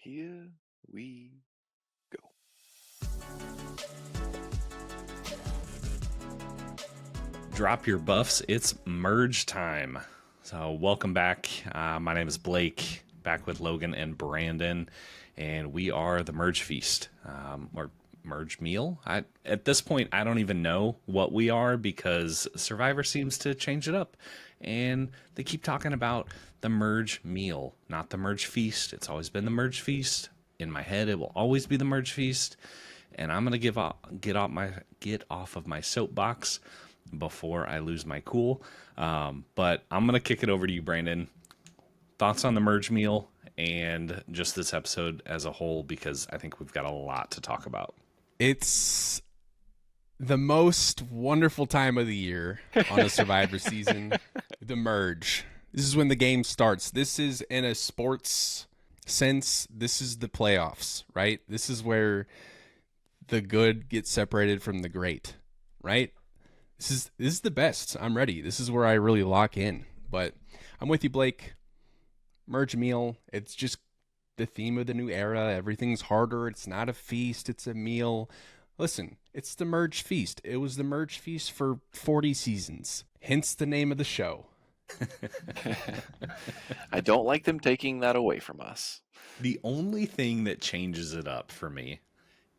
Here we go. Drop your buffs, it's merge time. So welcome back. My name is Blake, back with Logan and Brandon, and we are the Merge Feast, or Merge Meal. At this point, I don't even know what we are because Survivor seems to change it up, and they keep talking about the Merge Meal, not the Merge Feast. It's always been the Merge Feast. In my head, it will always be the Merge Feast, and I'm gonna get off of my soapbox before I lose my cool. But I'm going to kick it over to you, Brandon. Thoughts on the merge meal and just this episode as a whole, because I think we've got a lot to talk about. It's the most wonderful time of the year on a Survivor season. The merge. This is when the game starts. This is, in a sports sense, this is the playoffs, right? This is where the good gets separated from the great, right? This is the best. I'm ready. This is where I really lock in. But I'm with you, Blake. Merge meal. It's just the theme of the new era. Everything's harder. It's not a feast. It's a meal. Listen, it's the Merge Feast. It was the Merge Feast for 40 seasons. Hence the name of the show. I don't like them taking that away from us. The only thing that changes it up for me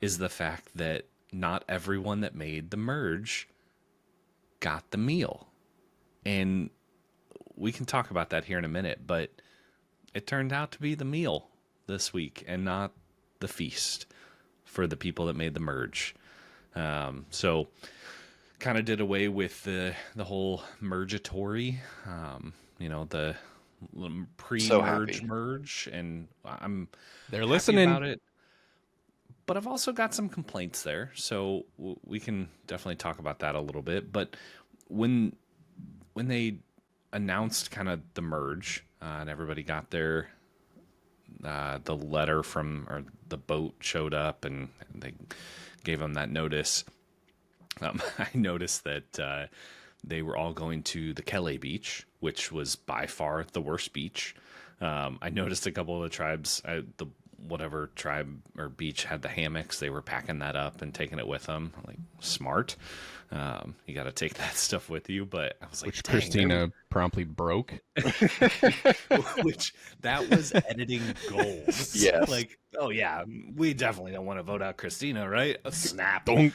is the fact that not everyone that made the merge got the meal. And we can talk about that here in a minute, but it turned out to be the meal this week and not the feast for the people that made the merge. So kind of did away with the whole Mergatory, the pre-merge merge, and They're happy listening about it. But I've also got some complaints there, so we can definitely talk about that a little bit. But when they announced kind of the merge, and everybody got their the letter from, or the boat showed up and they gave them that notice, I noticed that they were all going to the Kelly beach, which was by far the worst beach. I noticed a couple of the tribes, whatever tribe or beach had the hammocks, they were packing that up and taking it with them. Like, smart. You got to take that stuff with you. But I was like, which Christina promptly broke. Which that was editing gold. Yes. Like, oh yeah, we definitely don't want to vote out Christina, right? A snap. Donk.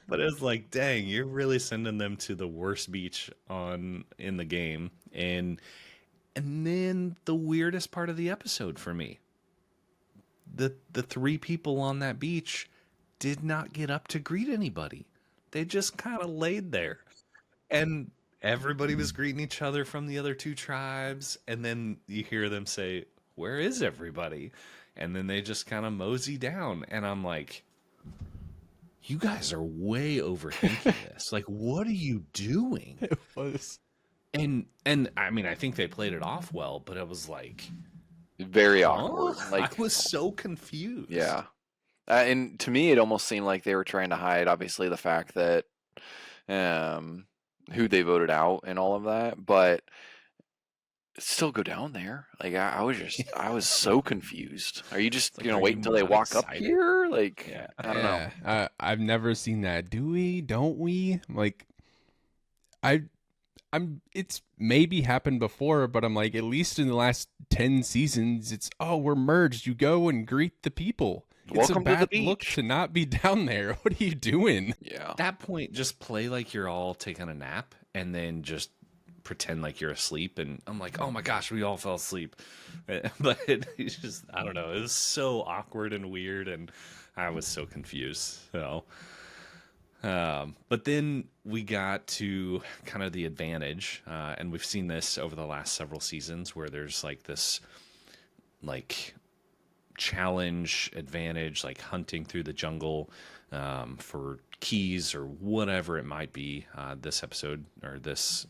But it was like, dang, you're really sending them to the worst beach in the game. And then the weirdest part of the episode for me, the three people on that beach did not get up to greet anybody. They just kind of laid there. And everybody was greeting each other from the other two tribes. And then you hear them say, "Where is everybody?" And then they just kind of mosey down. And I'm like, you guys are way overthinking this. Like, what are you doing? It was. And I mean, I think they played it off well, but it was like Very awkward. I was so confused. Yeah. And to me, it almost seemed like they were trying to hide, obviously, the fact that who they voted out and all of that, but still go down there. Like, I was so confused. Are you just Like, are wait you until they not walk excited? up here? Like, Yeah. I don't know. Yeah, I've never seen that. Do we? Don't we? Like, it's maybe happened before, but I'm like, at least in the last 10 seasons, it's, oh, we're merged. You go and greet the people. It's Welcome a to the bad look beach. to not be down there. What are you doing? Yeah. At that point, just play like you're all taking a nap and then just pretend like you're asleep. And I'm like, oh my gosh, we all fell asleep. But it's just, I don't know. It was so awkward and weird, and I was so confused. So, but then we got to kind of the advantage, and we've seen this over the last several seasons where there's like this, like, challenge advantage, like hunting through the jungle for keys or whatever it might be. This episode, or this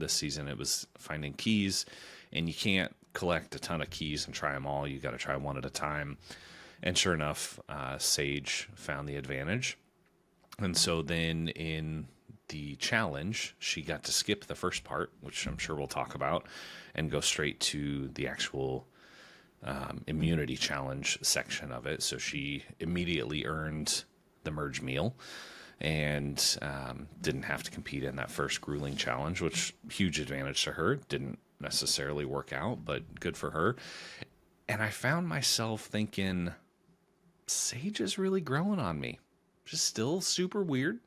season, it was finding keys, and you can't collect a ton of keys and try them all. You got to try one at a time. And sure enough, Sage found the advantage. And so then in the challenge, she got to skip the first part, which I'm sure we'll talk about, and go straight to the actual immunity challenge section of it. So she immediately earned the merge meal and didn't have to compete in that first grueling challenge, which huge advantage to her. Didn't necessarily work out, but good for her. And I found myself thinking, Sage is really growing on me. She's still super weird,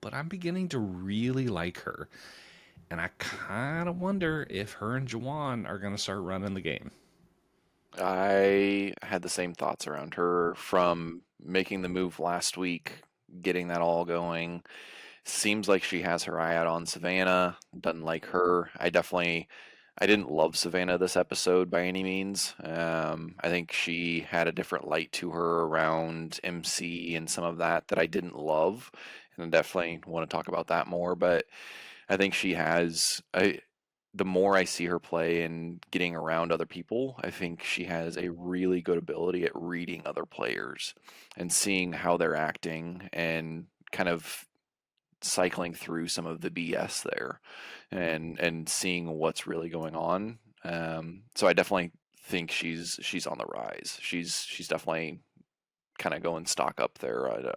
but I'm beginning to really like her. And I kind of wonder if her and Jawan are going to start running the game. I had the same thoughts around her from making the move last week, getting that all going. Seems like she has her eye out on Savannah. Doesn't like her. I didn't love Savannah this episode by any means. I think she had a different light to her around MC and some of that I didn't love, and I definitely want to talk about that more. But I think she has. The more I see her play and getting around other people, I think she has a really good ability at reading other players and seeing how they're acting and kind of cycling through some of the BS there and seeing what's really going on. So I definitely think she's on the rise. She's definitely kind of going stock up there at a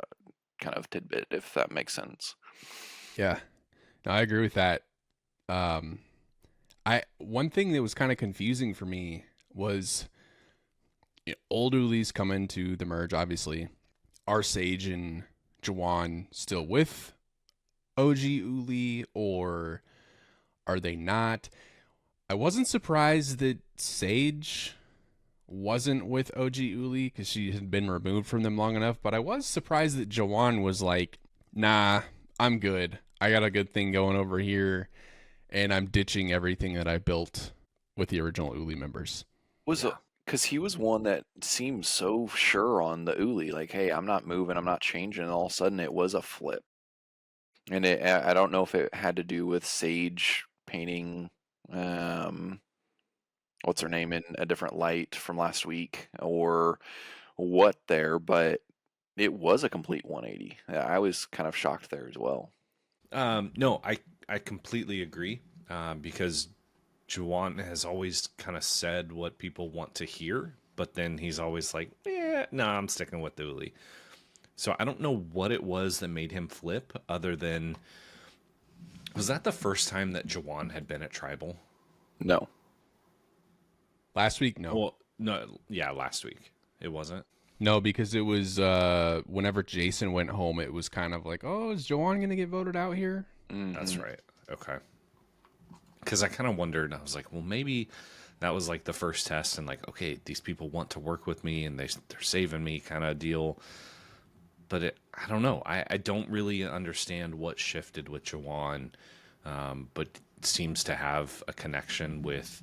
kind of tidbit, if that makes sense. Yeah, no, I agree with that. One thing that was kind of confusing for me was, old Uli's coming to the merge. Obviously, are Sage and Jawan still with OG Uli, or are they not? I wasn't surprised that Sage wasn't with OG Uli because she had been removed from them long enough, but I was surprised that Jawan was like, nah, I'm good. I got a good thing going over here, and I'm ditching everything that I built with the original Uli members. Was because he was one that seemed so sure on the Uli, like, hey, I'm not moving, I'm not changing, and all of a sudden it was a flip. And I don't know if it had to do with Sage painting, what's her name, in a different light from last week or what there, but it was a complete 180. I was kind of shocked there as well. No, I completely agree because Jawan has always kind of said what people want to hear, but then he's always like, no, I'm sticking with Uli. So I don't know what it was that made him flip, other than, was that the first time that Jawan had been at Tribal? No. Last week, no. Well, no, yeah, last week. It wasn't? No, because it was whenever Jason went home, it was kind of like, oh, is Jawan going to get voted out here? That's right. Okay. Because I kind of wondered, I was like, well, maybe that was like the first test, and like, okay, these people want to work with me and they're saving me kind of deal. But I don't know. I don't really understand what shifted with Jawan, but it seems to have a connection with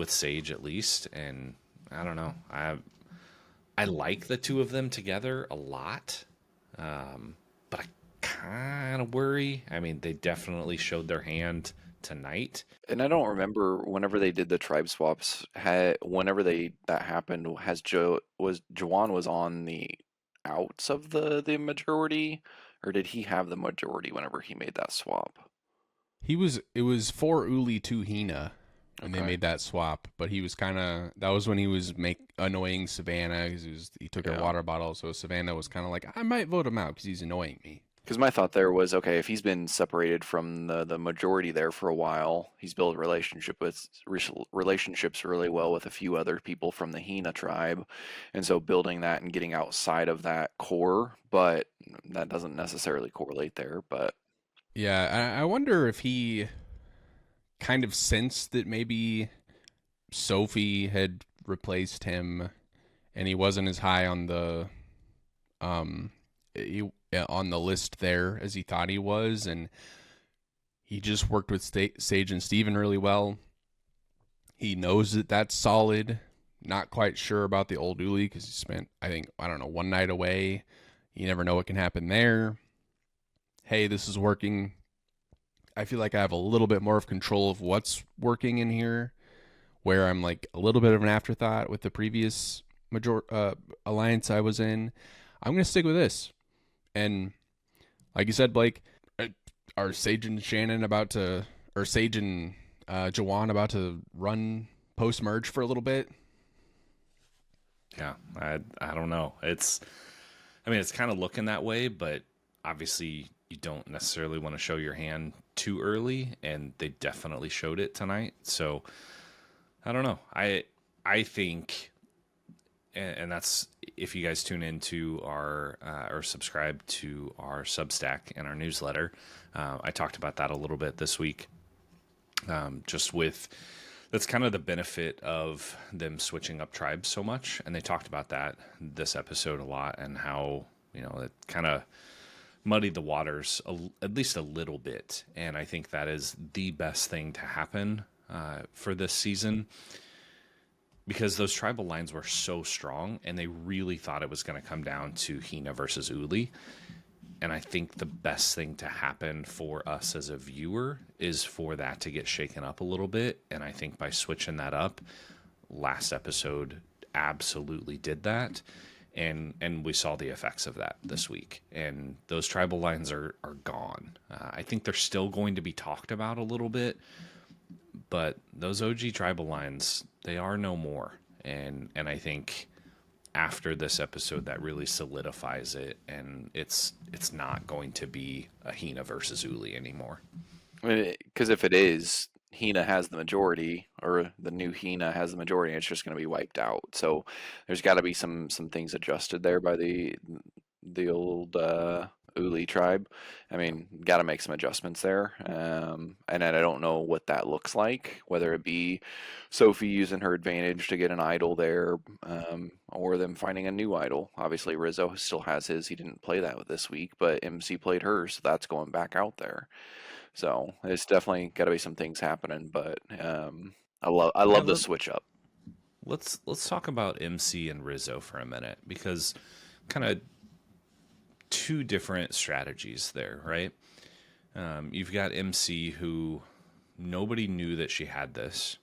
Sage at least. And I don't know. I like the two of them together a lot, but I kind of worry. I mean, they definitely showed their hand tonight. And I don't remember whenever they did the tribe swaps, whenever that happened, Jawan was on the outs of the majority, or did he have the majority whenever he made that swap? It was for Uli to Hina when they Okay. made that swap, but he was that was when he was annoying Savannah because he took her Yeah. water bottle, so Savannah was kind of like, I might vote him out because he's annoying me. Because my thought there was, okay, if he's been separated from the majority there for a while, he's built relationships really well with a few other people from the Hina tribe, and so building that and getting outside of that core, but that doesn't necessarily correlate there. But Yeah, I wonder if he kind of sensed that maybe Sophie had replaced him, and he wasn't as high on the on the list there as he thought he was, and he just worked with Sage and Steven really well. He knows that that's solid. Not quite sure about the old Uli because he spent, I don't know, one night away. You never know what can happen there. Hey, this is working. I feel like I have a little bit more of control of what's working in here, where I'm like a little bit of an afterthought with the previous alliance I was in. I'm going to stick with this. And like you said, Blake, Are Sage and Shannon about to, or Sage and Jawan about to run post merge for a little bit? Yeah, I don't know. I mean, it's kind of looking that way, but obviously you don't necessarily want to show your hand too early, and they definitely showed it tonight. So I don't know. I think, and that's if you guys tune into our or subscribe to our Substack and our newsletter. I talked about that a little bit this week. Just with that's kind of the benefit of them switching up tribes so much, and they talked about that this episode a lot, and how it kind of muddied the waters at least a little bit. And I think that is the best thing to happen for this season, because those tribal lines were so strong, and they really thought it was going to come down to Hina versus Uli. And I think the best thing to happen for us as a viewer is for that to get shaken up a little bit. And I think by switching that up, last episode absolutely did that. And we saw the effects of that this week. And those tribal lines are gone. I think they're still going to be talked about a little bit, but those OG tribal lines, they are no more. And I think after this episode, that really solidifies it, and it's not going to be a Hina versus Uli anymore. Because if it is, Hina has the majority, or the new Hina has the majority, and it's just going to be wiped out. So there's got to be some things adjusted there by the old Uli tribe. I mean, got to make some adjustments there. And I don't know what that looks like, whether it be Sophie using her advantage to get an idol there, or them finding a new idol. Obviously, Rizzo still has his. He didn't play that this week, but MC played hers, so that's going back out there. So it's definitely got to be some things happening. But I Yeah, love the switch up. let's talk about MC and Rizzo for a minute, because kind of two different strategies there, right? You've got MC, who nobody knew that she had this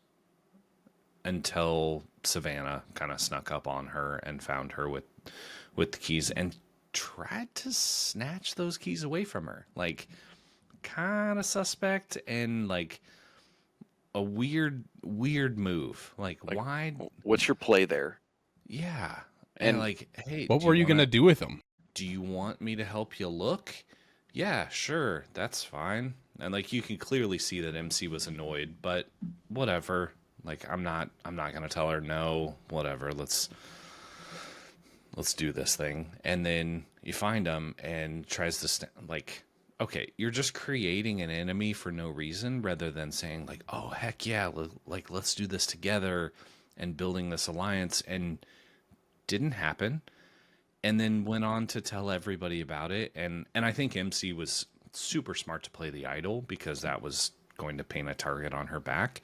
until Savannah kind of snuck up on her and found her with the keys and tried to snatch those keys away from her. Like, kind of suspect, and like a weird move. Like, Like, why? what's your play there? Yeah. And And like, hey, What were you gonna do with them? do you want me to help you look? Yeah, sure, that's fine. And like, you can clearly see that MC was annoyed, but whatever. Like, I'm not gonna tell her no. Whatever. Let's do this thing. And then you find him and tries to like, okay, you're just creating an enemy for no reason, rather than saying like, oh heck yeah, like let's do this together and building this alliance. And didn't happen. And then went on to tell everybody about it. And I think MC was super smart to play the idol, because that was going to paint a target on her back.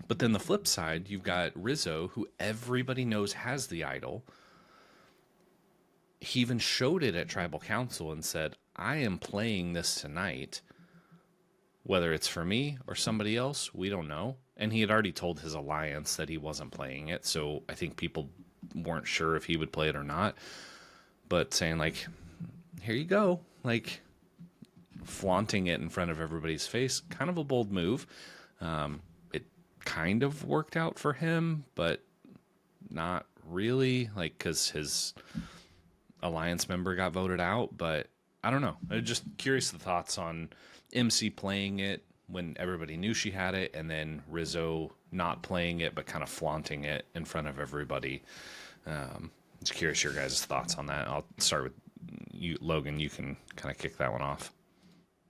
But then the flip side, you've got Rizzo, who everybody knows has the idol. He even showed it at Tribal Council and said, I am playing this tonight. Whether it's for me or somebody else, we don't know. And he had already told his alliance that he wasn't playing it. So I think people weren't sure if he would play it or not. But saying like, here you go. Like, flaunting it in front of everybody's face. Kind of a bold move. It kind of worked out for him, but not really. Like, because his alliance member got voted out. But I don't know. I'm just curious the thoughts on MC playing it when everybody knew she had it, and then Rizzo not playing it but kind of flaunting it in front of everybody. Just curious your guys' thoughts on that. I'll start with you, Logan. You can kind of kick that one off.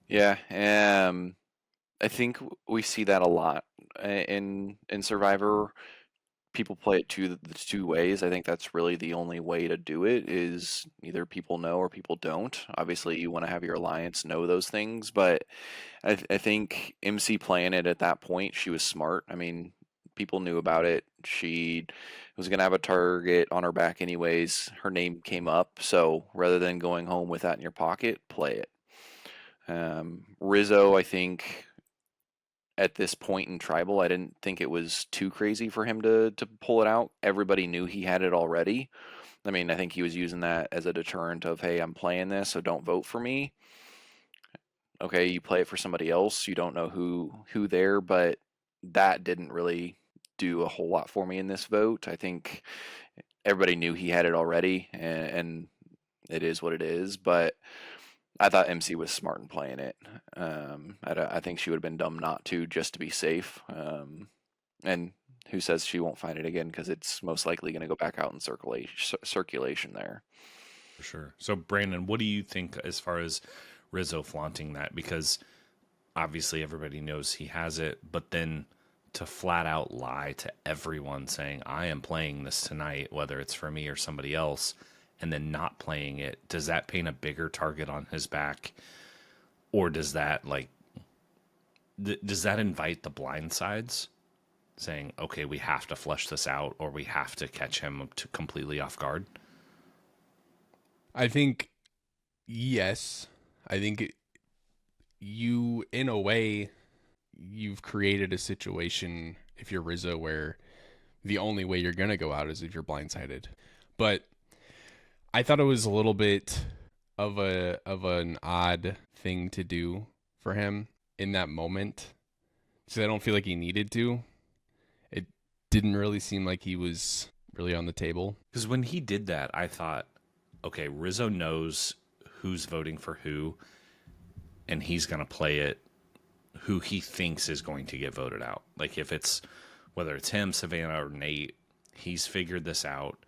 Yeah, I think we see that a lot in Survivor. People play it the two ways. I think that's really the only way to do it, is either people know or people don't. Obviously, you want to have your alliance know those things, but I think MC playing it at that point, she was smart. I mean, people knew about it. She was going to have a target on her back anyways. Her name came up, so rather than going home with that in your pocket, play it. Rizzo, I think at this point in Tribal, I didn't think it was too crazy for him to pull it out. Everybody knew he had it already. I mean, I think he was using that as a deterrent of, hey, I'm playing this, so don't vote for me. okay, you play it for somebody else. You don't know who there, but that didn't really do a whole lot for me in this vote. I think everybody knew he had it already, and it is what it is. But I thought MC was smart in playing it. I think she would have been dumb not to, just to be safe. And who says she won't find it again? Because it's most likely going to go back out in circulation there. For sure. So, Brandon, what do you think as far as Rizzo flaunting that? Because obviously everybody knows he has it, but then to flat out lie to everyone saying, I am playing this tonight, whether it's for me or somebody else, and then not playing it, does that paint a bigger target on his back? Or does that, like, does that invite the blind sides? Saying, okay, we have to flush this out, or we have to catch him to completely off guard? I think yes. I think you, in a way, you've created a situation, if you're Rizzo, where the only way you're going to go out is if you're blindsided. But I thought it was a little bit of an odd thing to do for him in that moment. So I don't feel like he needed to. It didn't really seem like he was really on the table. Because when he did that, I thought, okay, Rizzo knows who's voting for who, and he's going to play it who he thinks is going to get voted out. Like, if it's, whether it's him, Savannah, or Nate, he's figured this out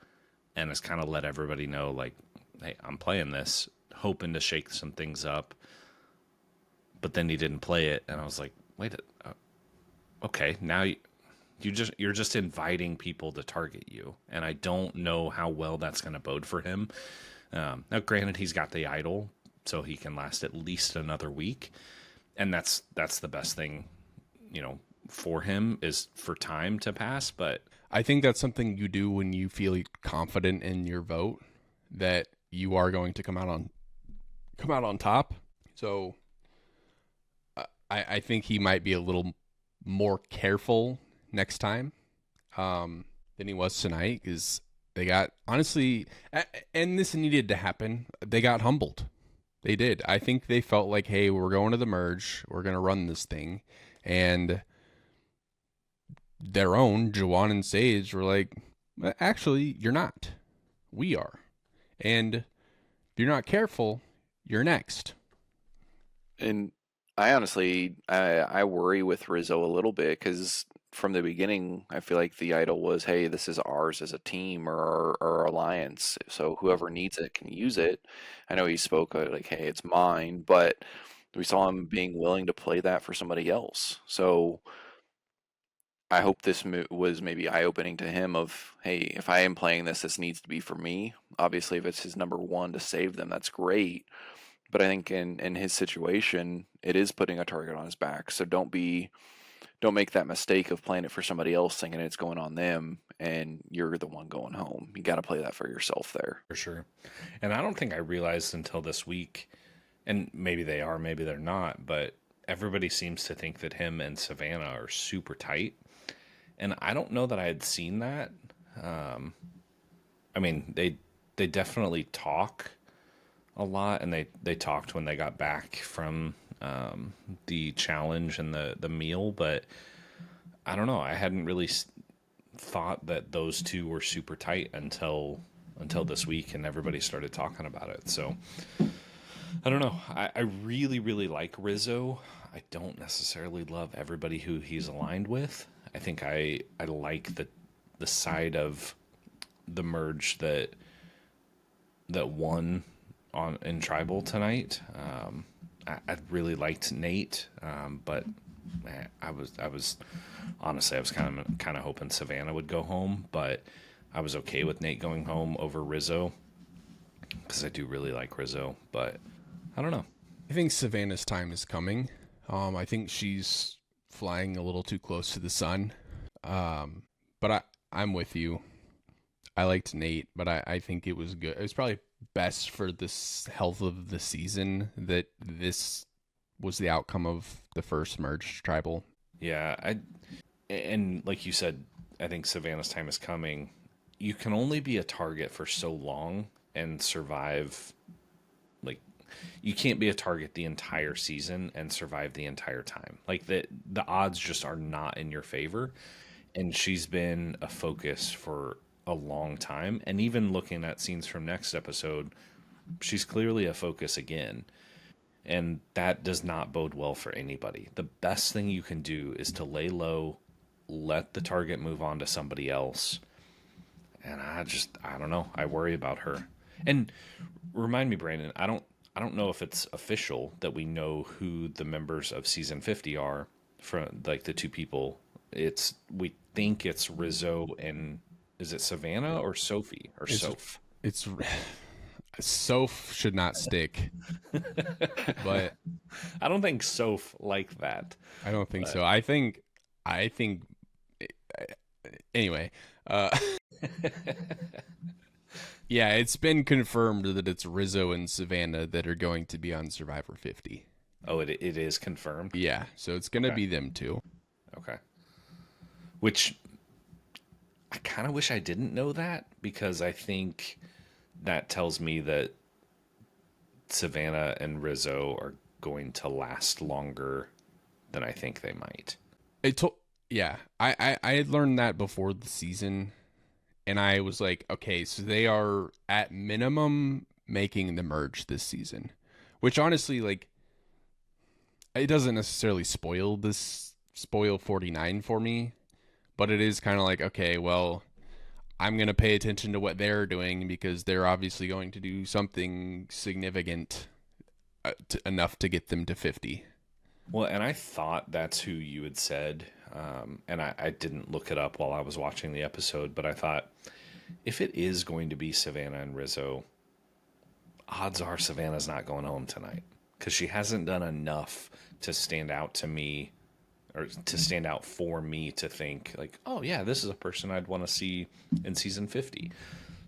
and has kind of let everybody know, like, hey, I'm playing this, hoping to shake some things up. But then he didn't play it, and I was like, wait, okay, now you're just inviting people to target you, and I don't know how well that's going to bode for him. Now, granted, he's got the idol, so he can last at least another week, and that's the best thing, for him, is for time to pass. But I think that's something you do when you feel confident in your vote, that you are going to come out on top. So I think he might be a little more careful next time than he was tonight, because they got, honestly, and this needed to happen, they got humbled. They did. I think they felt like, hey, we're going to the merge, we're going to run this thing, and their own Jawan and Sage were like, actually, you're not. We are. And if you're not careful, you're next. And I honestly, I worry with Rizzo a little bit because from the beginning, I feel like the idol was, hey, this is ours as a team or our alliance. So whoever needs it can use it. I know he spoke like, hey, it's mine, but we saw him being willing to play that for somebody else. So I hope this was maybe eye-opening to him of, hey, if I am playing this, this needs to be for me. Obviously, if it's his number one to save them, that's great. But I think in his situation, it is putting a target on his back. So don't make that mistake of playing it for somebody else, thinking it's going on them, and you're the one going home. You got to play that for yourself there. for sure. And I don't think I realized until this week, and maybe they are, maybe they're not, but everybody seems to think that him and Savannah are super tight. And I don't know that I had seen that. I mean, they definitely talk a lot, and they talked when they got back from the challenge and the meal, but I don't know. I hadn't really thought that those two were super tight until this week, and everybody started talking about it. So I don't know. I really, really like Rizzo. I don't necessarily love everybody who he's aligned with. I think I like the side of the merge that won in tribal tonight. I really liked Nate, but I was honestly, I was kind of hoping Savannah would go home, but I was okay with Nate going home over Rizzo because I do really like Rizzo. But I don't know. I think Savannah's time is coming. I think she's flying a little too close to the sun. But I'm with you. I liked Nate, but I think it was good. It was probably best for this health of the season that this was the outcome of the first merged tribal. Yeah, and like you said, I think Savannah's time is coming. You can only be a target for so long and survive, like, you can't be a target the entire season and survive the entire time. Like the odds just are not in your favor. And she's been a focus for a long time. And even looking at scenes from next episode, she's clearly a focus again. And that does not bode well for anybody. The best thing you can do is to lay low, let the target move on to somebody else. And I don't know. I worry about her. And remind me, Brandon, I don't know if it's official that we know who the members of season 50 are, from like the two people. We think it's Rizzo and, is it Savannah or Sophie or It's Soph? it's Soph should not stick, but I don't think Soph like that. I don't think But so. I think anyway. Yeah, it's been confirmed that it's Rizzo and Savannah that are going to be on Survivor 50. oh, it is confirmed. Yeah, so it's going to Okay. be them two. Okay. Which I kind of wish I didn't know that, because I think that tells me that Savannah and Rizzo are going to last longer than I think they might. It to- yeah, I had learned that before the season, and I was like, okay, so they are at minimum making the merge this season, which honestly, like, it doesn't necessarily spoil 49 for me, but it is kind of like, okay, well, I'm going to pay attention to what they're doing because they're obviously going to do something significant enough to get them to 50. Well, and I thought that's who you had said, and I didn't look it up while I was watching the episode, but I thought, if it is going to be Savannah and Rizzo, odds are Savannah's not going home tonight, because she hasn't done enough to stand out to me, or to stand out for me to think like, oh yeah, this is a person I'd want to see in season 50.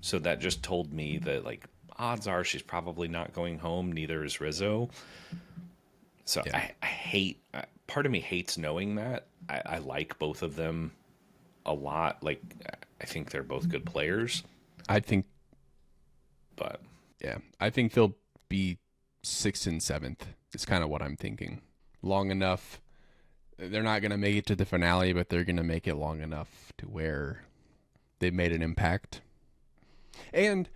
So that just told me that, like, odds are she's probably not going home. Neither is Rizzo. So Yeah. I hate, part of me hates knowing that. I like both of them a lot. Like, I think they're both good players, I think, but yeah, I think they'll be 6th and 7th. It's kind of what I'm thinking. Long enough. They're not going to make it to the finale, but they're going to make it long enough to where they've made an impact. And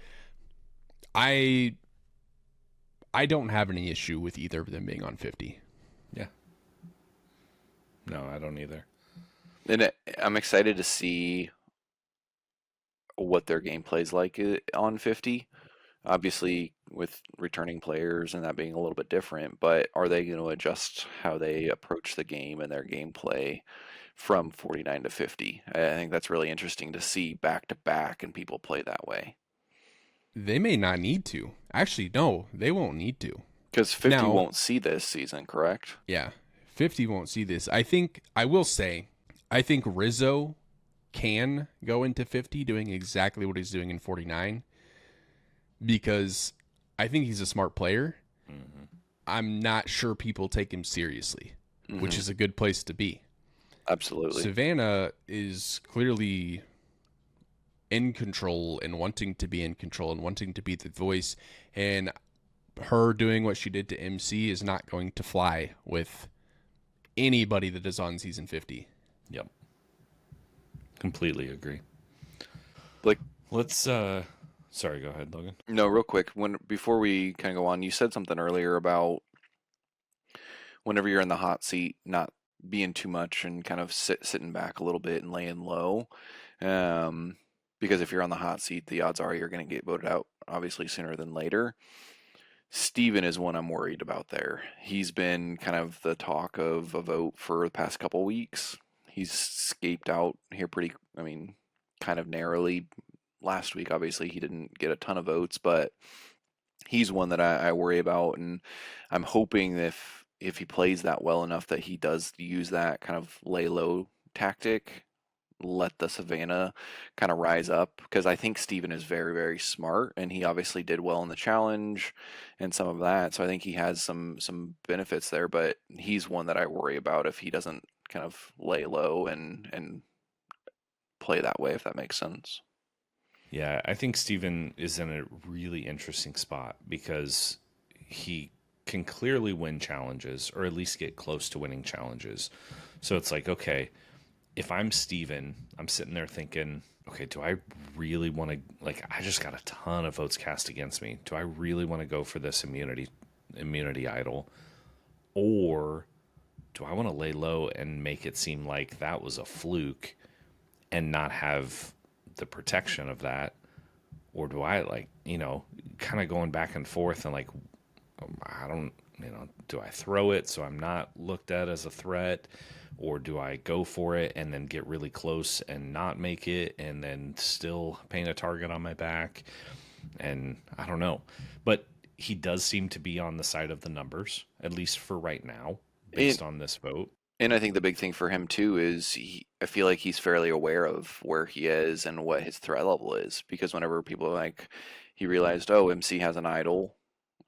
I don't have any issue with either of them being on 50. yeah. No, I don't either. And I'm excited to see what their gameplay's like on 50. Obviously, with returning players and that being a little bit different, but are they going to adjust how they approach the game and their gameplay from 49 to 50? I think that's really interesting to see back to back and people play that way. They may not need to. Actually, no, they won't need to. Because 50 Now, won't see this season, correct? yeah, 50 won't see this. I will say, I think Rizzo can go into 50 doing exactly what he's doing in 49 because I think he's a smart player. Mm-hmm. I'm not sure people take him seriously, which Mhm. is a good place to be. Absolutely. Savannah is clearly in control and wanting to be in control and wanting to be the voice, and her doing what she did to MC is not going to fly with anybody that is on season 50. Yep. Completely agree. Like, Let's sorry, go ahead, Logan. no, real quick, before we kind of go on, you said something earlier about whenever you're in the hot seat, not being too much and kind of sitting back a little bit and laying low. Because if you're on the hot seat, the odds are you're going to get voted out, obviously sooner than later. Steven is one I'm worried about there. He's been kind of the talk of a vote for the past couple weeks. He's escaped out here kind of narrowly. Last week, obviously, he didn't get a ton of votes, but he's one that I worry about, and I'm hoping if he plays that well enough that he does use that kind of lay low tactic, let the Savannah kind of rise up, because I think Steven is very, very smart, and he obviously did well in the challenge and some of that, so I think he has some benefits there, but he's one that I worry about if he doesn't kind of lay low and play that way, if that makes sense. Yeah, I think Steven is in a really interesting spot because he can clearly win challenges, or at least get close to winning challenges. So it's like, okay, if I'm Steven, I'm sitting there thinking, okay, do I really want to, like, I just got a ton of votes cast against me. Do I really want to go for this immunity idol? Or do I want to lay low and make it seem like that was a fluke and not have the protection of that? Or do I, like, kind of going back and forth and like, I don't, do I throw it so I'm not looked at as a threat? Or do I go for it and then get really close and not make it and then still paint a target on my back? And I don't know. But he does seem to be on the side of the numbers, at least for right now, And based on this vote. and I think the big thing for him too is I feel like he's fairly aware of where he is and what his threat level is, because whenever people are like, he realized, oh, MC has an idol,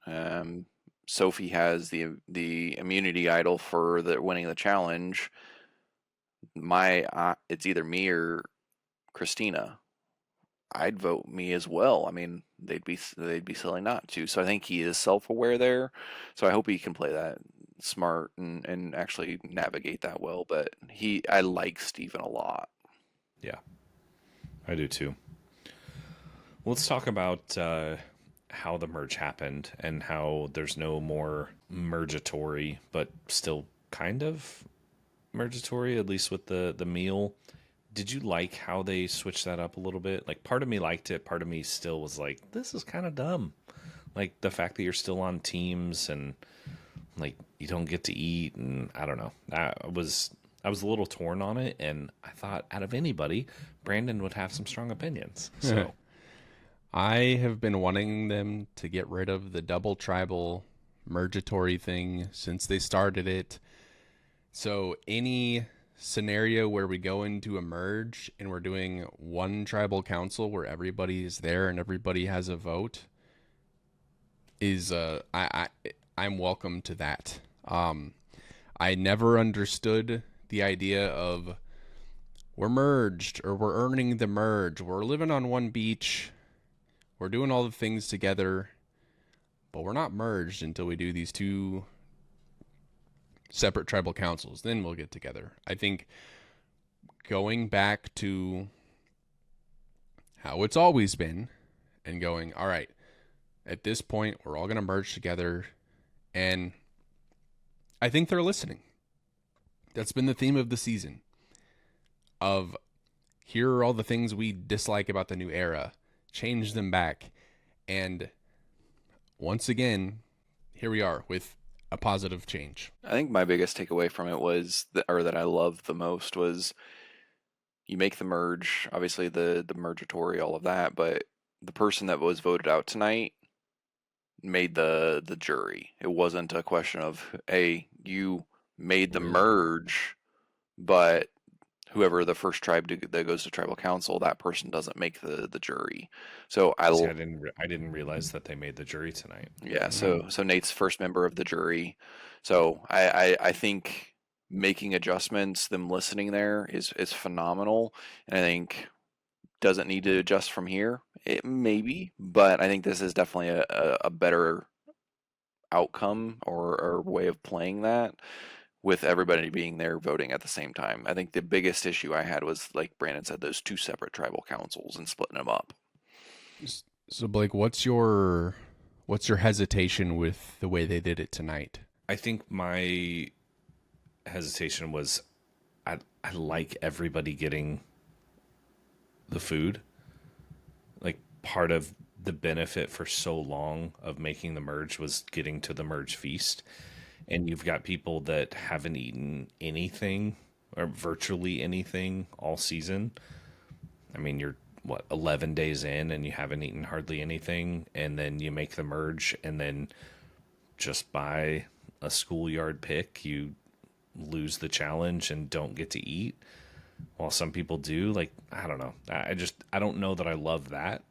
um, Sophie has the immunity idol for the winning the challenge. It's either me or Christina. I'd vote me as well. I mean, they'd be silly not to. So I think he is self-aware there. So I hope he can play that smart and actually navigate that well. But I like Steven a lot. Yeah, I do too. Let's talk about how the merge happened and how there's no more Mergatory, but still kind of Mergatory, at least with the meal. Did you like how they switched that up a little bit? Like, part of me liked it, part of me still was like, this is kind of dumb. Like, the fact that you're still on teams and like you don't get to eat, and I don't know. I was a little torn on it, and I thought out of anybody, Brandon would have some strong opinions. So I have been wanting them to get rid of the double tribal Mergatory thing since they started it. So any scenario where we go into a merge and we're doing one tribal council where everybody is there and everybody has a vote is I'm welcome to that. I never understood the idea of we're merged or we're earning the merge. We're living on one beach. We're doing all the things together, but we're not merged until we do these two separate tribal councils. Then we'll get together. I think going back to how it's always been and going, all right, at this point, we're all going to merge together. And I think they're listening. That's been the theme of the season. Of here are all the things we dislike about the new era. Change them back. And once again, here we are with a positive change. I think my biggest takeaway from it that I loved the most was you make the merge, obviously the Mergatory, all of that, but the person that was voted out tonight made the jury. It wasn't a question of, hey, you made the merge, but whoever the first tribe that goes to tribal council, that person doesn't make the jury. So see, I didn't realize that they made the jury tonight. yeah, so Nate's first member of the jury. So I think making adjustments, them listening there is phenomenal, and I think doesn't need to adjust from here. It maybe, but I think this is definitely a better outcome or way of playing that with everybody being there voting at the same time. I think the biggest issue I had was, like Brandon said, those two separate tribal councils and splitting them up. So Blake, what's your hesitation with the way they did it tonight? I think my hesitation was I like everybody getting the food. Like, part of the benefit for so long of making the merge was getting to the merge feast. And you've got people that haven't eaten anything or virtually anything all season. I mean, you're 11 days in and you haven't eaten hardly anything, and then you make the merge, and then just by a schoolyard pick, you lose the challenge and don't get to eat. While some people do. Like, I don't know. I don't know that I love that.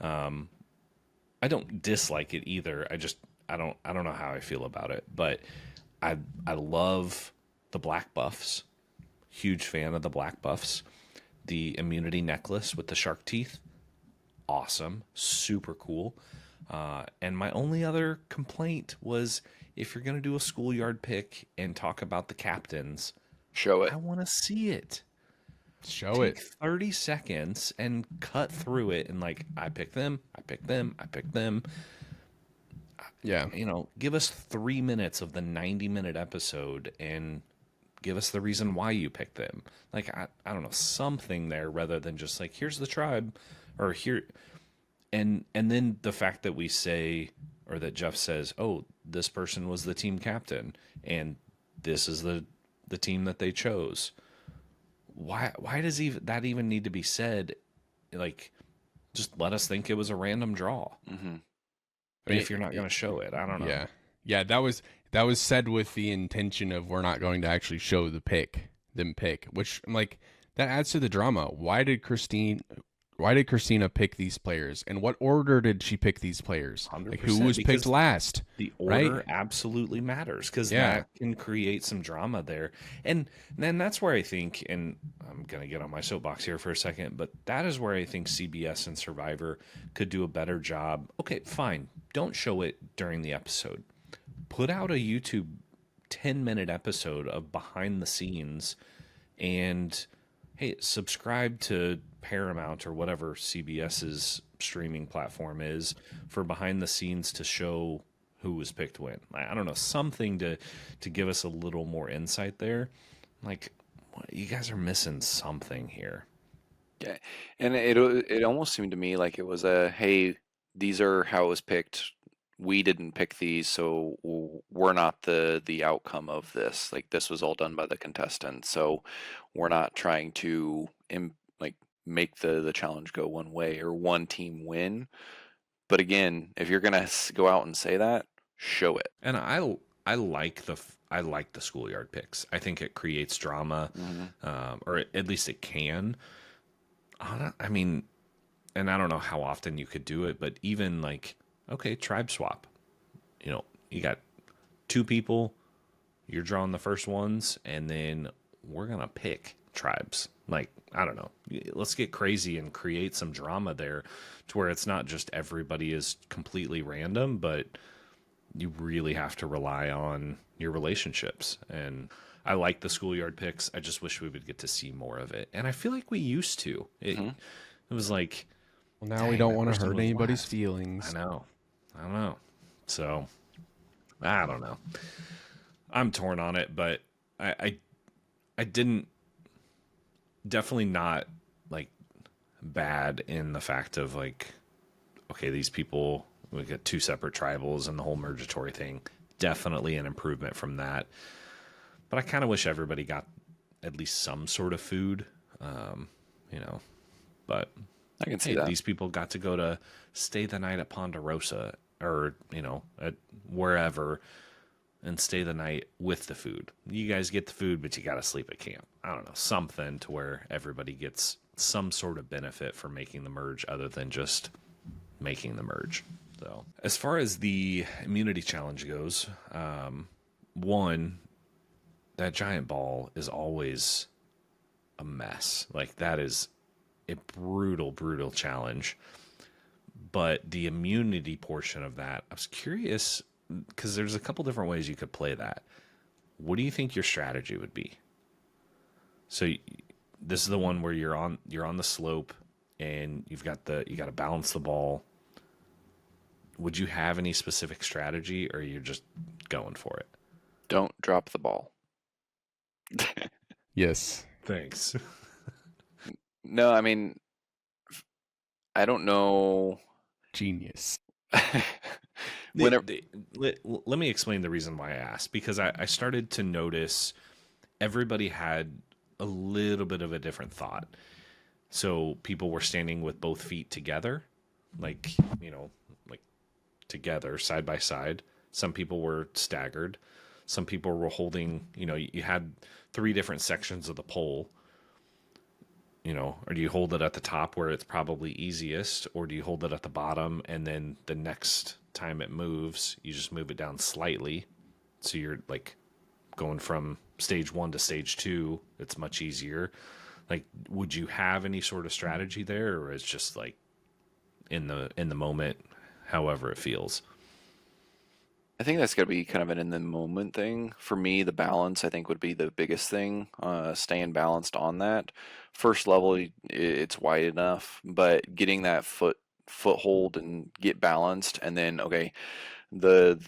I don't dislike it either. I don't know how I feel about it, but I love the black buffs. Huge fan of the black buffs. The immunity necklace with the shark teeth. Awesome. Super cool. And my only other complaint was if you're going to do a schoolyard pick and talk about the captains, Show it. I want to see it. Show Take it. 30 seconds and cut through it and like, I picked them, I picked them, I picked them. Yeah. Give us 3 minutes of the 90-minute episode and give us the reason why you picked them. Like, I don't know, something there rather than just like, here's the tribe or here. And then the fact that we say, or that Jeff says, oh, this person was the team captain and this is the team that they chose. Why does that even need to be said? Like, just let us think it was a random draw. Mm-hmm. I mean, if you're not going to show it, I don't know. Yeah. Yeah, that was said with the intention of we're not going to actually show them pick, which I'm like, that adds to the drama. Why did Christina pick these players? And what order did she pick these players? Like, who 100%, was picked last? The order right? absolutely matters because Yeah. that can create some drama there. And then that's where I think, and I'm going to get on my soapbox here for a second, but that is where I think CBS and Survivor could do a better job. Okay, fine. Don't show it during the episode. Put out a YouTube 10-minute episode of behind the scenes and hey, subscribe to Paramount or whatever CBS's streaming platform is for behind the scenes to show who was picked when. I don't know, something to give us a little more insight there. Like, you guys are missing something here. Yeah, and it almost seemed to me like it was a, hey, these are how it was picked. We didn't pick these, so we're not the outcome of this. Like, this was all done by the contestants, so we're not trying to like make the challenge go one way or one team win. But again, if you're gonna go out and say that, show it. And I like the schoolyard picks. I think it creates drama, or at least it can. I mean, and I don't know how often you could do it, but even like, okay, tribe swap. You got two people, you're drawing the first ones, and then we're gonna pick tribes. Like, I don't know. Let's get crazy and create some drama there to where it's not just everybody is completely random, but you really have to rely on your relationships. And I like the schoolyard picks. I just wish we would get to see more of it. And I feel like we used to. It was like, Well, now we dang, don't that want to person hurt was anybody's last. feelings. I know. So, I don't know. I'm torn on it, but I didn't, definitely not like bad in the fact of like, okay, these people, we got two separate tribals and the whole Mergatory thing. Definitely an improvement from that. But I kind of wish everybody got at least some sort of food, but I can see hey, that. these people got to go to stay the night at Ponderosa or, at wherever and stay the night with the food. You guys get the food, but you got to sleep at camp. I don't know, something to where everybody gets some sort of benefit for making the merge other than just making the merge. So as far as the immunity challenge goes, one, that giant ball is always a mess. Like, that is a brutal challenge. But the immunity portion of that, I was curious because there's a couple different ways you could play that. What do you think your strategy would be? So this is the one where you're on the slope and you got to balance the ball. Would you have any specific strategy, or are you just going for it? Don't drop the ball. Yes. Thanks. No, I mean, I don't know. Genius. Whenever, Let me explain the reason why I asked, because I started to notice everybody had a little bit of a different thought. So people were standing with both feet together, like, like together, side by side. Some people were staggered. Some people were holding, you had 3 different sections of the pole. Or do you hold it at the top where it's probably easiest, or do you hold it at the bottom and then the next time it moves, you just move it down slightly. So you're like going from stage 1 to stage 2. It's much easier. Like, would you have any sort of strategy there, or is just like in the moment, however it feels. I think that's got to be kind of an in the moment thing. For me, the balance I think would be the biggest thing. Staying balanced on that first level, it's wide enough, but getting that foothold and get balanced, and then okay, the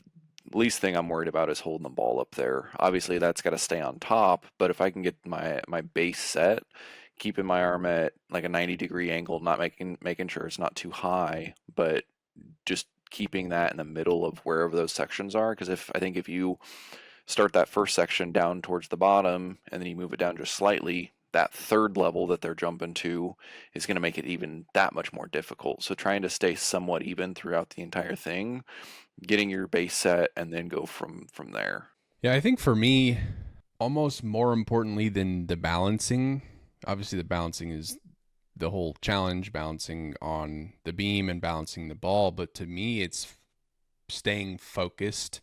least thing I'm worried about is holding the ball up there. Obviously, that's got to stay on top, but if I can get my base set, keeping my arm at like a 90-degree angle, not making sure it's not too high, but just keeping that in the middle of wherever those sections are. Because if I think if you start that first section down towards the bottom and then you move it down just slightly, that third level that they're jumping to is going to make it even that much more difficult. So trying to stay somewhat even throughout the entire thing, getting your base set, and then go from there. Yeah, I think for me, almost more importantly than the balancing, obviously the balancing is the whole challenge, balancing on the beam and balancing the ball. But to me, it's staying focused,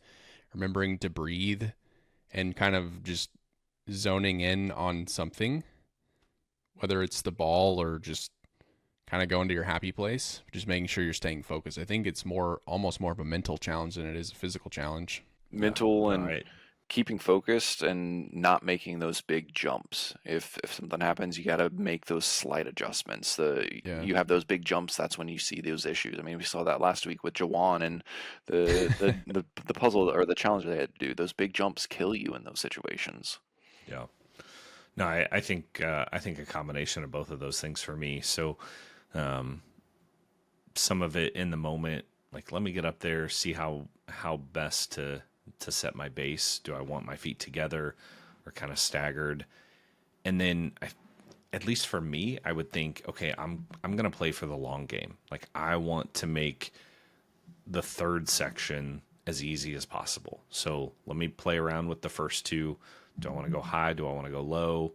remembering to breathe, and kind of just zoning in on something, whether it's the ball or just kind of going to your happy place, just making sure you're staying focused. I think it's almost more of a mental challenge than it is a physical challenge. Yeah. Mental No, and keeping focused and not making those big jumps. If something happens, you got to make those slight adjustments. Yeah. You have those big jumps, that's when you see those issues. I mean, we saw that last week with Jawan and the puzzle or the challenge they had to do. Those big jumps kill you in those situations. yeah. No, I think a combination of both of those things for me. So, um, some of it in the moment, like let me get up there, see how best to set my base. Do I want my feet together or kind of staggered? And then at least for me, I would think, okay, I'm gonna play for the long game. Like I want to make the third section as easy as possible. So let me play around with the first two. Do I want to go high? Do I want to go low?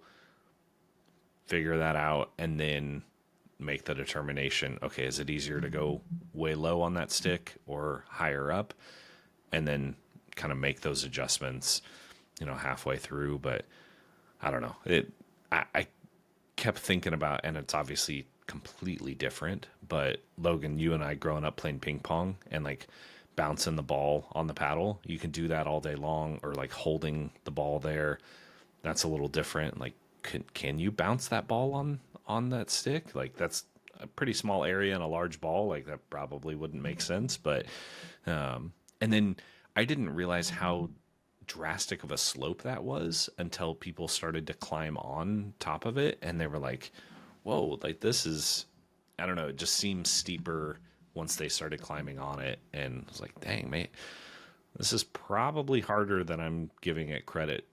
Figure that out, and then make the determination. Okay, is it easier to go way low on that stick or higher up? And then kind of make those adjustments, halfway through. But I don't know. I kept thinking about, and it's obviously completely different, but Logan, you and I growing up playing ping pong and like bouncing the ball on the paddle, you can do that all day long, or like holding the ball there. That's a little different. Like, can you bounce that ball on that stick? Like that's a pretty small area and a large ball. Like that probably wouldn't make sense. But and then I didn't realize how drastic of a slope that was until people started to climb on top of it, and they were like, "Whoa! Like this is, I don't know. It just seems steeper." Once they started climbing on it, and I was like, "Dang, mate, this is probably harder than I'm giving it credit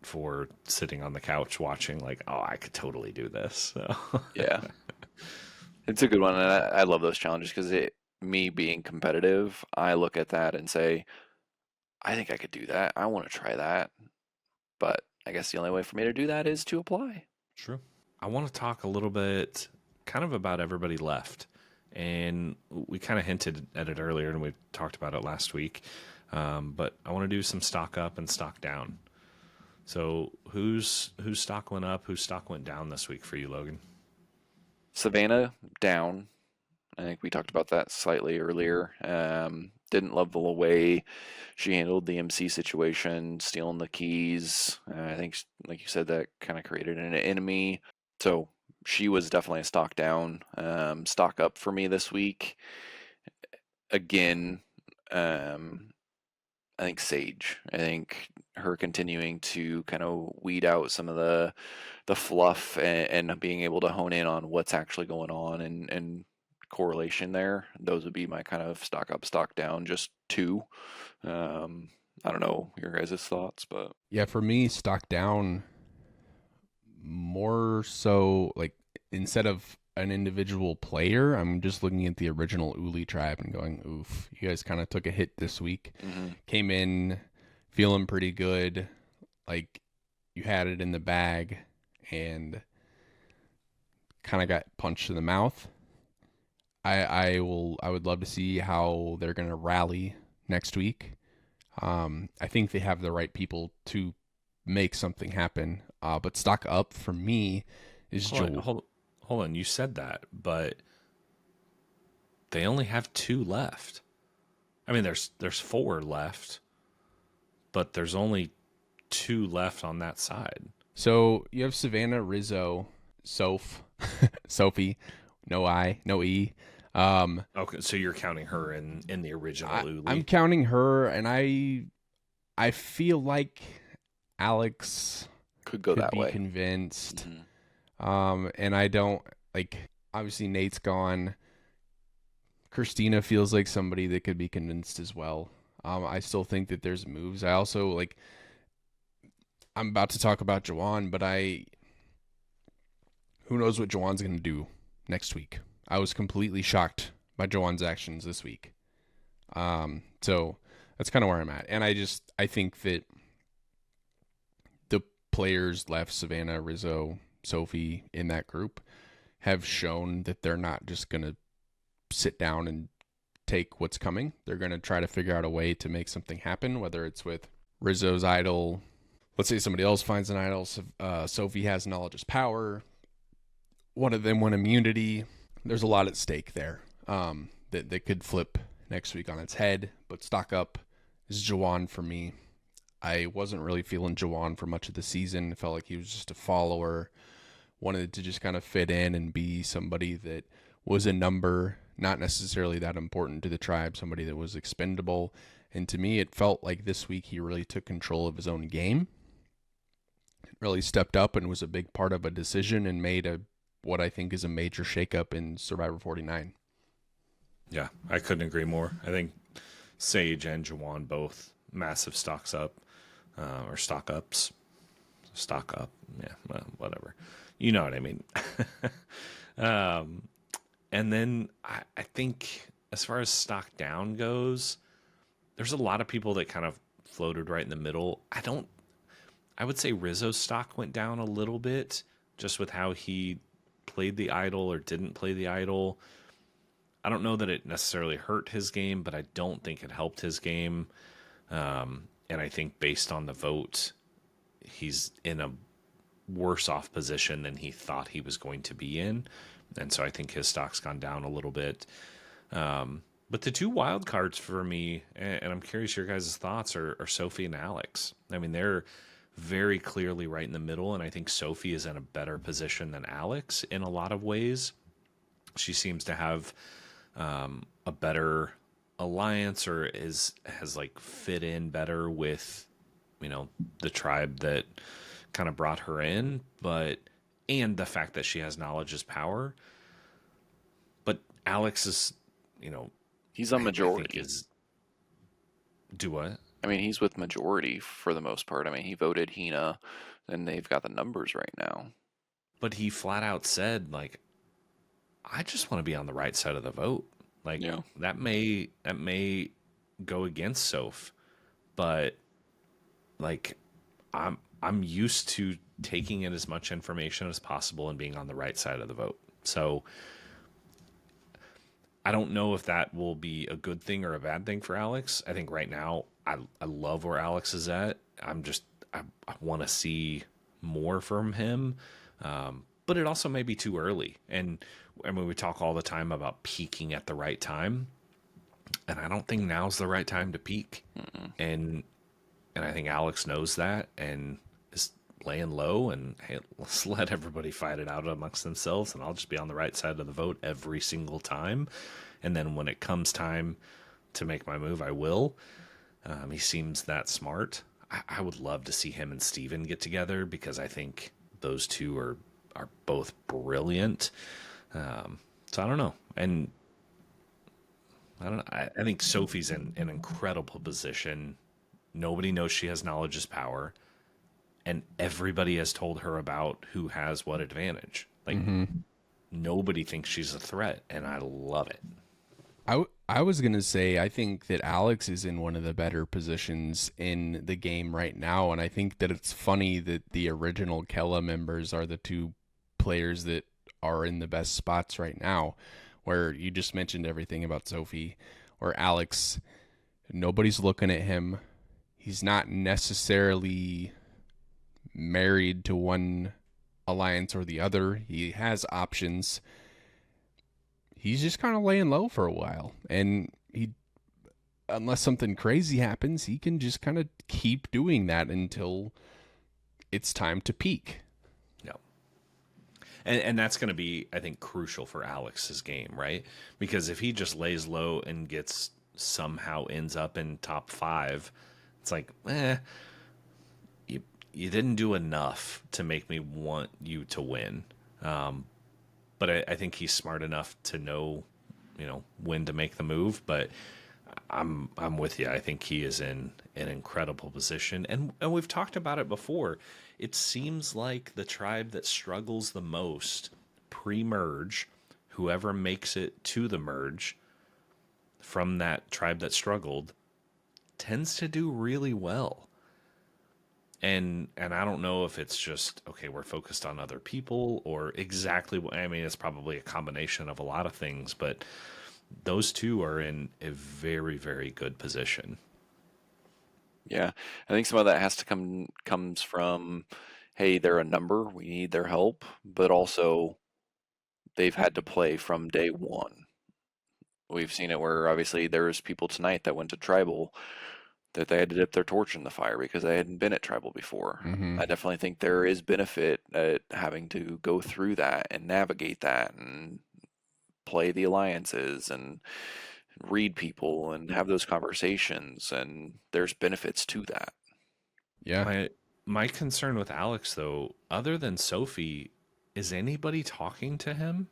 for." Sitting on the couch watching, like, oh, I could totally do this. So. Yeah, it's a good one, and I love those challenges because me being competitive, I look at that and say, I think I could do that. I want to try that, but I guess the only way for me to do that is to apply. True. I want to talk a little bit kind of about everybody left. And we kind of hinted at it earlier and we talked about it last week. But I want to do some stock up and stock down. So whose stock went up, whose stock went down this week for you, Logan? Savannah down. I think we talked about that slightly earlier. Didn't love the way she handled the MC situation, stealing the keys. I think, like you said, that kind of created an enemy. So she was definitely a stock down. Stock up for me this week. Again, I think Sage. I think her continuing to kind of weed out some of the fluff and being able to hone in on what's actually going on and correlation there. Those would be my kind of stock up, stock down, just two. I don't know your guys' thoughts, but Yeah, for me, stock down more so like instead of an individual player, I'm just looking at the original Uli tribe and going, oof, you guys kind of took a hit this week. Came in feeling pretty good, like you had it in the bag, and kind of got punched in the mouth. I would love to see how they're gonna rally next week. I think they have the right people to make something happen. But stock up for me is Hold on, Joel. hold on. You said that, but They only have 2 left. I mean, there's 4 left, but there's only 2 left on that side. So you have Savannah, Rizzo, Sophie, no I, no E. Okay, so you're counting her in the original I'm Uli. counting her, and I feel like Alex Could go could that be way. convinced. Hmm. And I don't like. Obviously, Nate's gone. Christina feels like somebody that could be convinced as well. I still think that there's moves. I also like. I'm about to talk about Jawan, but who knows what Jawan's going to do next week. I was completely shocked by Jawan's actions this week. So that's kind of where I'm at. And I think that the players left, Savannah, Rizzo, Sophie, in that group have shown that they're not just going to sit down and take what's coming. They're going to try to figure out a way to make something happen, whether it's with Rizzo's idol. Let's say somebody else finds an idol. Sophie has knowledge is power. One of them won immunity. There's a lot at stake there that could flip next week on its head. But stock up is Jawan for me. I wasn't really feeling Jawan for much of the season. I felt like he was just a follower. Wanted to just kind of fit in and be somebody that was a number, not necessarily that important to the tribe, somebody that was expendable. And to me, it felt like this week he really took control of his own game, really stepped up and was a big part of a decision and made what I think is a major shakeup in Survivor 49. Yeah, I couldn't agree more. I think Sage and Jawan both massive stocks up, or stock ups. Stock up. Yeah, well, whatever. You know what I mean. And then I think as far as stock down goes, there's a lot of people that kind of floated right in the middle. I would say Rizzo's stock went down a little bit just with how he played the idol or didn't play the idol. I don't know that it necessarily hurt his game, but I don't think it helped his game. And I think based on the vote, he's in a worse off position than he thought he was going to be in. And so I think his stock's gone down a little bit. But the 2 wild cards for me, and I'm curious your guys' thoughts, are Sophie and Alex. I mean, they're very clearly right in the middle, and I think Sophie is in a better position than Alex in a lot of ways. She seems to have a better alliance, or has like fit in better with, the tribe that kind of brought her in, and the fact that she has knowledge is power. But Alex is, He's a I think majority. is do what? I mean, he's with majority for the most part. I mean, he voted Hina, and they've got the numbers right now. But he flat out said, like, I just want to be on the right side of the vote. Like Yeah. that may go against Soph, but like I'm used to taking in as much information as possible and being on the right side of the vote. So I don't know if that will be a good thing or a bad thing for Alex. I think right now I love where Alex is at. I want to see more from him. But it also may be too early. And I mean, we talk all the time about peaking at the right time. And I don't think now's the right time to peak. And I think Alex knows that and is laying low and, hey, let's let everybody fight it out amongst themselves, and I'll just be on the right side of the vote every single time. And then when it comes time to make my move, I will. He seems that smart. I would love to see him and Steven get together because I think those two are both brilliant. So I don't know. And I don't know. I think Sophie's in an incredible position. Nobody knows she has knowledge is power, and everybody has told her about who has what advantage. Like, nobody thinks she's a threat, and I love it. I was going to say, I think that Alex is in one of the better positions in the game right now. And I think that it's funny that the original Kella members are the 2 players that are in the best spots right now, where you just mentioned everything about Sophie or Alex. Nobody's looking at him. He's not necessarily married to one alliance or the other. He has options. he's just kind of laying low for a while. And he, unless something crazy happens, he can just kind of keep doing that until it's time to peak. Yeah. And that's going to be, I think, crucial for Alex's game, right? Because if he just lays low and gets somehow ends up in top 5, it's like, you didn't do enough to make me want you to win. But I think he's smart enough to know, when to make the move. But I'm with you. I think he is in an incredible position, and we've talked about it before. It seems like the tribe that struggles the most pre-merge, whoever makes it to the merge from that tribe that struggled, tends to do really well. And I don't know if it's just, okay, we're focused on other people or exactly what, I mean, it's probably a combination of a lot of things, but those two are in a very, very good position. Yeah, I think some of that has to comes from, hey, they're a number, we need their help, but also they've had to play from day one. We've seen it where obviously there's people tonight that went to tribal that they had to dip their torch in the fire because they hadn't been at tribal before. Mm-hmm. I definitely think there is benefit at having to go through that and navigate that and play the alliances and read people and have those conversations, and there's benefits to that. Yeah. My concern with Alex, though, other than Sophie, is anybody talking to him?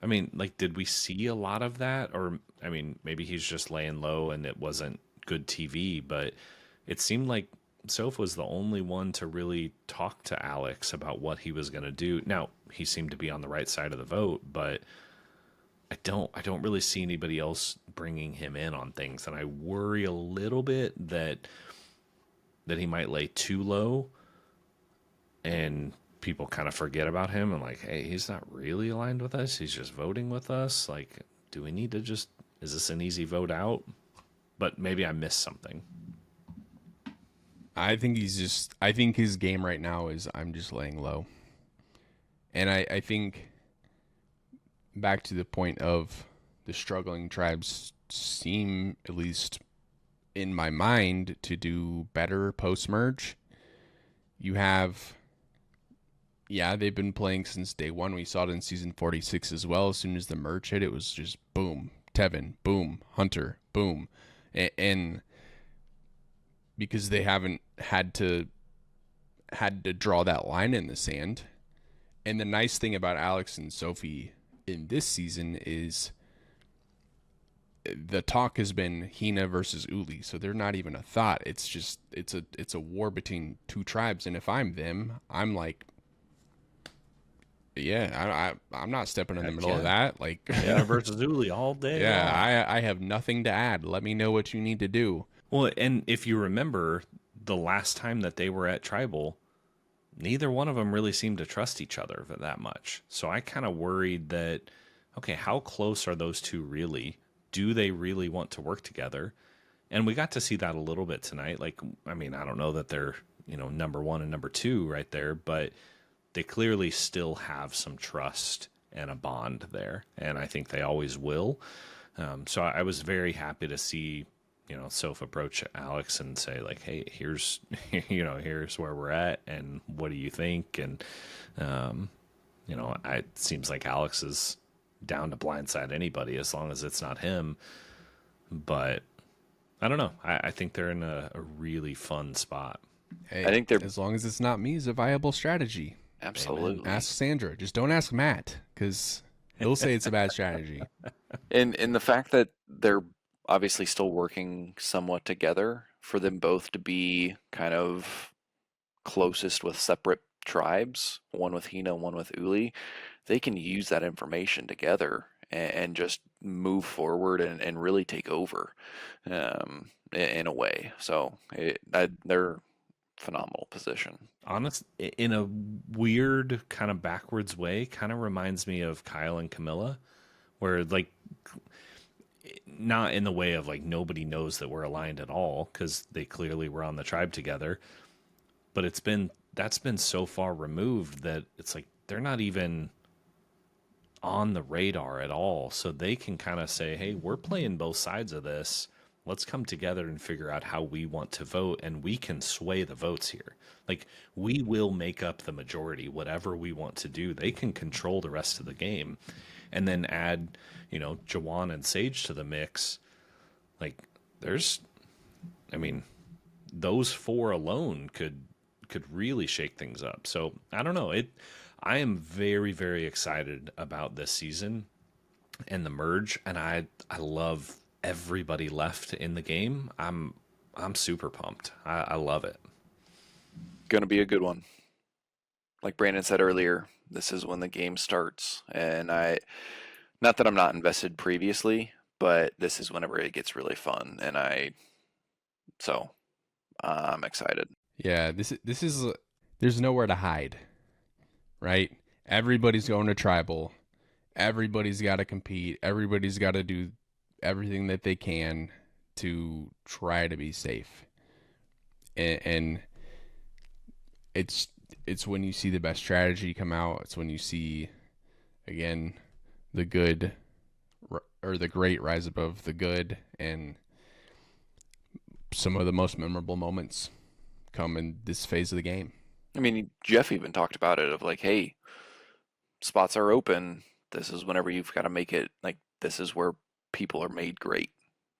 I mean, like, did we see a lot of that? Or, I mean, maybe he's just laying low and it wasn't good TV, but it seemed like Soph was the only one to really talk to Alex about what he was going to do. Now, he seemed to be on the right side of the vote, but I don't really see anybody else bringing him in on things, and I worry a little bit that he might lay too low and people kind of forget about him and like, hey, he's not really aligned with us. He's just voting with us. Like, do we need to just, is this an easy vote out? But maybe I missed something. I think I think his game right now is I'm just laying low. And I think back to the point of the struggling tribes seem, at least in my mind, to do better post merge. You have, yeah, they've been playing since day one. We saw it in season 46 as well. As soon as the merge hit, it was just boom, Tevin, boom, Hunter, boom. And because they haven't had to draw that line in the sand. And the nice thing about Alex and Sophie in this season is the talk has been Hina versus Uli, so they're not even a thought. It's just it's a war between two tribes, and if I'm them, I'm like, yeah, I'm not stepping in the middle of that. Like, Hina versus Uli all day. Yeah, I have nothing to add. Let me know what you need to do. Well, and if you remember the last time that they were at tribal, neither one of them really seemed to trust each other that much. So I kind of worried that, okay, how close are those two really? Do they really want to work together? And we got to see that a little bit tonight. Like, I mean, I don't know that they're, number one and number two right there, but they clearly still have some trust and a bond there. And I think they always will. So I was very happy to see, Soph approach Alex and say like, hey, here's, here's where we're at. And what do you think? And, it seems like Alex is down to blindside anybody as long as it's not him. But I don't know. I think they're in a really fun spot. Hey, I think they're as long as it's not me, is a viable strategy. absolutely. Amen. Ask Sandra. Just don't ask Matt, because he'll say it's a bad strategy. And the fact that they're obviously still working somewhat together, for them both to be kind of closest with separate tribes, one with Hina, one with Uli, they can use that information together and just move forward and really take over in a way. So they're phenomenal position. Honest, in a weird kind of backwards way, kind of reminds me of Kyle and Camilla, where like, not in the way of like nobody knows that we're aligned at all because they clearly were on the tribe together, but that's been so far removed that it's like they're not even on the radar at all. So they can kind of say, hey, we're playing both sides of this. Let's come together and figure out how we want to vote, and we can sway the votes here. Like, we will make up the majority, whatever we want to do. They can control the rest of the game. And then add, Jawan and Sage to the mix. Like, I mean, those four alone could really shake things up. So I don't know. I am very, very excited about this season and the merge, and I love everybody left in the game. I'm super pumped. I love it. Gonna be a good one. Like Brandon said earlier, this is when the game starts, and not that I'm not invested previously, but this is whenever it gets really fun, and so I'm excited. Yeah, this is there's nowhere to hide, right? Everybody's going to tribal. Everybody's got to compete. Everybody's got to do everything that they can to try to be safe. And it's when you see the best strategy come out. It's when you see, again, the good or the great rise above the good, and some of the most memorable moments come in this phase of the game. I mean, Jeff even talked about it of like, hey, spots are open. This is whenever you've got to make it, like, this is where people are made great.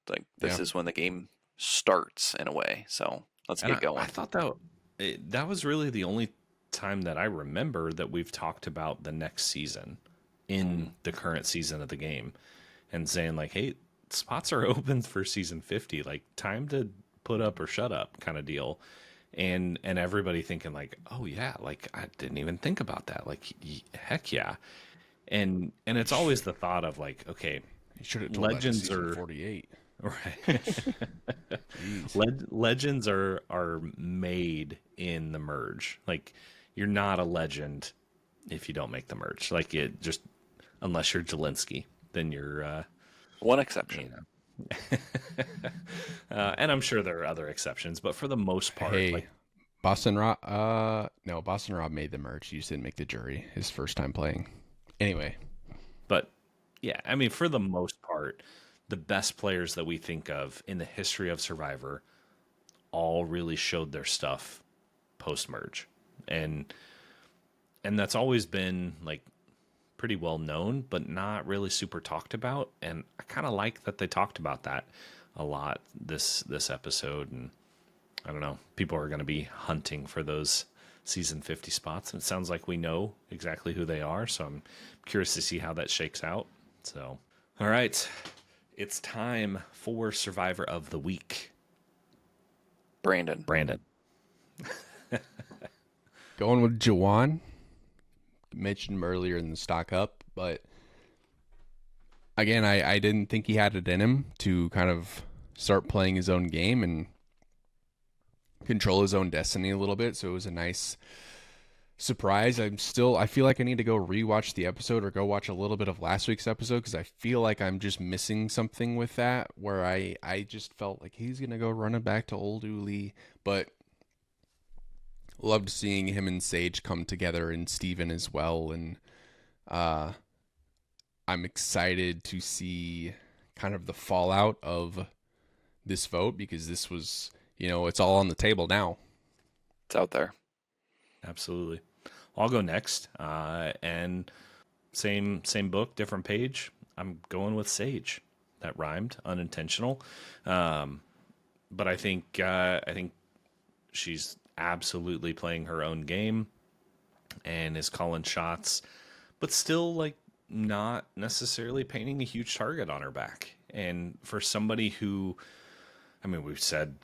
Like, this is when the game starts in a way. So let's get going. I thought that was really the only time that I remember that we've talked about the next season in the current season of the game, and saying like, hey, spots are open for season 50, like, time to put up or shut up kind of deal. And everybody thinking like, oh yeah, like, I didn't even think about that. Like, heck yeah. And it's always the thought of like, okay, you should have told legends are 48. Right. Legends are made in the merge. Like, you're not a legend if you don't make the merge. Like, it just, unless you're Jelinski, then you're one exception. And I'm sure there are other exceptions, but for the most part, like Boston Rob, no, Boston Rob made the merge. He just didn't make the jury his first time playing. Anyway, but yeah, I mean, for the most part, the best players that we think of in the history of Survivor all really showed their stuff post merge, and that's always been like pretty well known, but not really super talked about. And I kind of like that they talked about that a lot this episode. And I don't know, people are going to be hunting for those season 50 spots, and it sounds like we know exactly who they are. So I'm curious to see how that shakes out. So, all right, it's time for Survivor of the Week. Brandon. Going with Jawan. Mentioned him earlier in the stock up, but again, I didn't think he had it in him to kind of start playing his own game and control his own destiny a little bit. So it was a nice surprise. I feel like I need to go rewatch the episode or go watch a little bit of last week's episode, because I feel like I'm just missing something with that, where I just felt like he's going to go running back to old Uli. But loved seeing him and Sage come together, and Steven as well. And I'm excited to see kind of the fallout of this vote, because this was, it's all on the table now. It's out there. Absolutely. I'll go next. And same book, different page. I'm going with Sage. That rhymed, unintentional. But I think she's absolutely playing her own game and is calling shots, but still, like, not necessarily painting a huge target on her back. And for somebody who, I mean, we've said,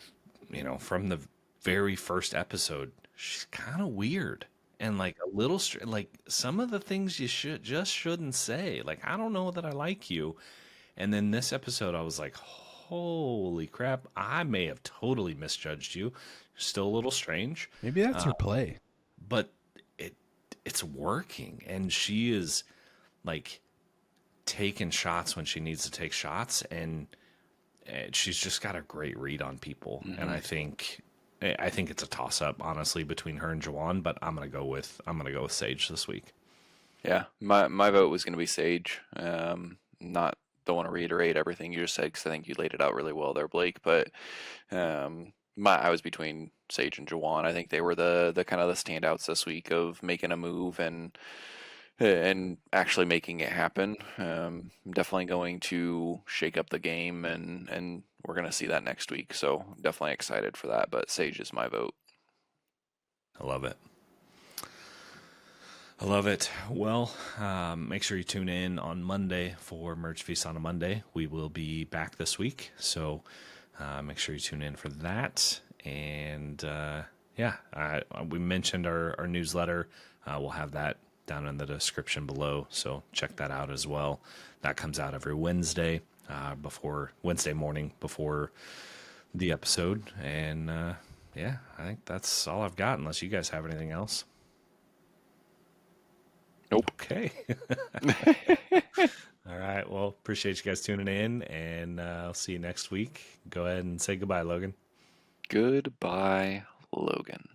from the very first episode, she's kind of weird and like a little like some of the things you shouldn't say. Like, I don't know that I like you. And then this episode, I was like, holy crap, I may have totally misjudged you. Still a little strange. Maybe that's her play. But it's working. And she is, like, taking shots when she needs to take shots. And she's just got a great read on people. Mm-hmm. And I think it's a toss-up, honestly, between her and Jawan. But I'm gonna go with Sage this week. Yeah, my vote was going to be Sage. Not don't want to reiterate everything you just said because I think you laid it out really well there, Blake. But my I was between Sage and Jawan. I think they were the kind of the standouts this week of making a move and actually making it happen. I'm definitely going to shake up the game, and we're going to see that next week. So definitely excited for that. But Sage is my vote. I love it. I love it. Well, make sure you tune in on Monday for Merge Feast on a Monday. We will be back this week, so make sure you tune in for that. And yeah, we mentioned our newsletter. We'll have that down in the description below, so check that out as well. That comes out every Wednesday, before Wednesday morning before the episode. And yeah, I think that's all I've got, unless you guys have anything else. Nope. Okay. All right. Well, appreciate you guys tuning in, and I'll see you next week. Go ahead and say goodbye, Logan. Goodbye, Logan.